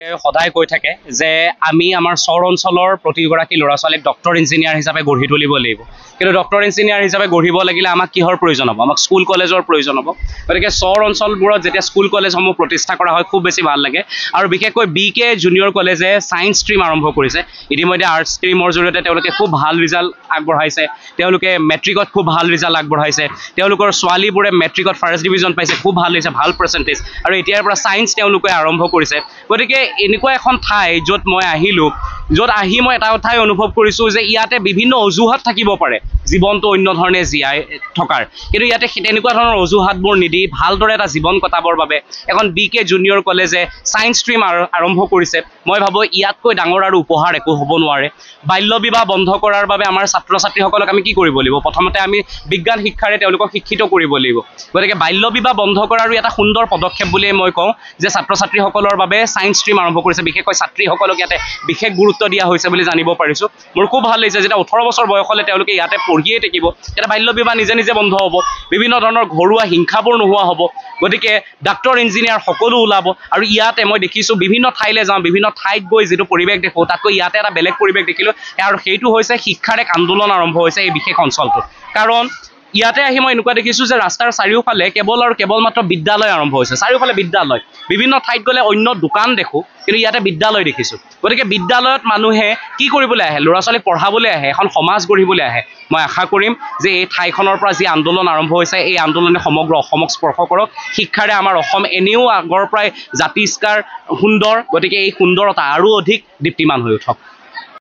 সদায় কৈ থাকে যে আমি আমাৰ চহৰ অঞ্চলৰ প্ৰতিগৰাকী ল'ৰা ছোৱালীক ডক্টৰ ইঞ্জিনিয়াৰ হিচাপে গঢ়ি তুলিব লাগিব কিন্তু ডক্টৰ ইঞ্জিনিয়াৰ হিচাপে গঢ়িব লাগিলে আমাক কিহৰ প্ৰয়োজন হ'ব আমাক স্কুল কলেজৰ প্ৰয়োজন হ'ব গতিকে চহৰ অঞ্চলবোৰত যেতিয়া স্কুল কলেজসমূহ প্ৰতিষ্ঠা কৰা হয় খুব বেছি ভাল লাগে আৰু বিশেষকৈ BK জুনিয়ৰ কলেজে ছায়েন্স ষ্ট্ৰীম আৰম্ভ কৰিছে ইতিমধ্যে আৰ্টছ ষ্ট্ৰীমৰ জৰিয়তে তেওঁলোকে খুব ভাল ৰিজাল্ট আগবঢ়াইছে তেওঁলোকে মেট্ৰিকত খুব ভাল ৰিজাল্ট আগবঢ়াইছে তেওঁলোকৰ ছোৱালীবোৰে মেট্ৰিকত ফাৰ্ষ্ট ডিভিজন পাইছে খুব ভাল হৈছে ভাল পাৰ্চেণ্টেজ আৰু এতিয়াৰ পৰা ছায়েন্স তেওঁলোকে আৰম্ভ কৰিছে গতিকে এনেকুৱা এখন ঠাই য'ত মই আহিলোঁ য'ত আহি মই এটা কথাই অনুভৱ কৰিছোঁ যে ইয়াতে বিভিন্ন অজুহাত থাকিব পাৰে জীৱনটো অন্য ধৰণে জীয়াই থকাৰ কিন্তু ইয়াতে তেনেকুৱা ধৰণৰ অজুহাতবোৰ নিদি ভালদৰে এটা জীৱন কটাবৰ বাবে এখন BK জুনিয়ৰ কলেজে ছায়েন্স ষ্ট্ৰীম আৰম্ভ কৰিছে মই ভাবোঁ ইয়াতকৈ ডাঙৰ আৰু উপহাৰ একো হ'ব নোৱাৰে বাল্য বিবাহ বন্ধ কৰাৰ বাবে আমাৰ ছাত্ৰ ছাত্ৰীসকলক আমি কি কৰিব লাগিব প্ৰথমতে আমি বিজ্ঞান শিক্ষাৰে তেওঁলোকক শিক্ষিত কৰিব লাগিব গতিকে বাল্য বিবাহ বন্ধ কৰাৰো এটা সুন্দৰ পদক্ষেপ বুলিয়ে মই কওঁ যে ছাত্ৰ ছাত্ৰীসকলৰ বাবে ছায়েন্স ষ্ট্ৰীম আৰম্ভ কৰিছে বিশেষকৈ ছাত্ৰীসকলক ইয়াতে বিশেষ গুৰুত্ব দিয়া হৈছে বুলি জানিব পাৰিছোঁ মোৰ খুব ভাল লাগিছে যেতিয়া 18 বছৰ বয়সলৈ তেওঁলোকে ইয়াতে পঢ়িয়ে থাকিব এটা বাল্য বিবাহ নিজে নিজে বন্ধ হ'ব বিভিন্ন ধৰণৰ ঘৰুৱা হিংসাবোৰ নোহোৱা হ'ব গতিকে ডক্টৰ ইঞ্জিনিয়াৰ সকলো ওলাব আৰু ইয়াতে মই দেখিছোঁ বিভিন্ন ঠাইলৈ যাওঁ বিভিন্ন ঠাইত গৈ যিটো পৰিৱেশ দেখোঁ তাতকৈ ইয়াতে এটা বেলেগ পৰিৱেশ দেখিলোঁ আৰু সেইটো হৈছে শিক্ষাৰ এক আন্দোলন আৰম্ভ হৈছে এই বিশেষ অঞ্চলটোত কাৰণ ইয়াতে আহি মই এনেকুৱা দেখিছোঁ যে ৰাস্তাৰ চাৰিওফালে কেৱল মাত্ৰ বিদ্যালয় আৰম্ভ হৈছে চাৰিওফালে বিদ্যালয় বিভিন্ন ঠাইত গ'লে অন্য দোকান দেখোঁ কিন্তু ইয়াতে বিদ্যালয় দেখিছোঁ গতিকে বিদ্যালয়ত মানুহে কি কৰিবলৈ আহে ল'ৰা ছোৱালীক পঢ়াবলৈ আহে এখন সমাজ গঢ়িবলৈ আহে মই আশা কৰিম যে এই ঠাইখনৰ পৰা যি আন্দোলন আৰম্ভ হৈছে এই আন্দোলনে সমগ্ৰ অসমক স্পৰ্শ কৰক শিক্ষাৰে আমাৰ অসম এনেও আগৰ পৰাই জাতিষ্কাৰ সুন্দৰ গতিকে এই সুন্দৰতা আৰু অধিক দীপ্তিমান হৈ উঠক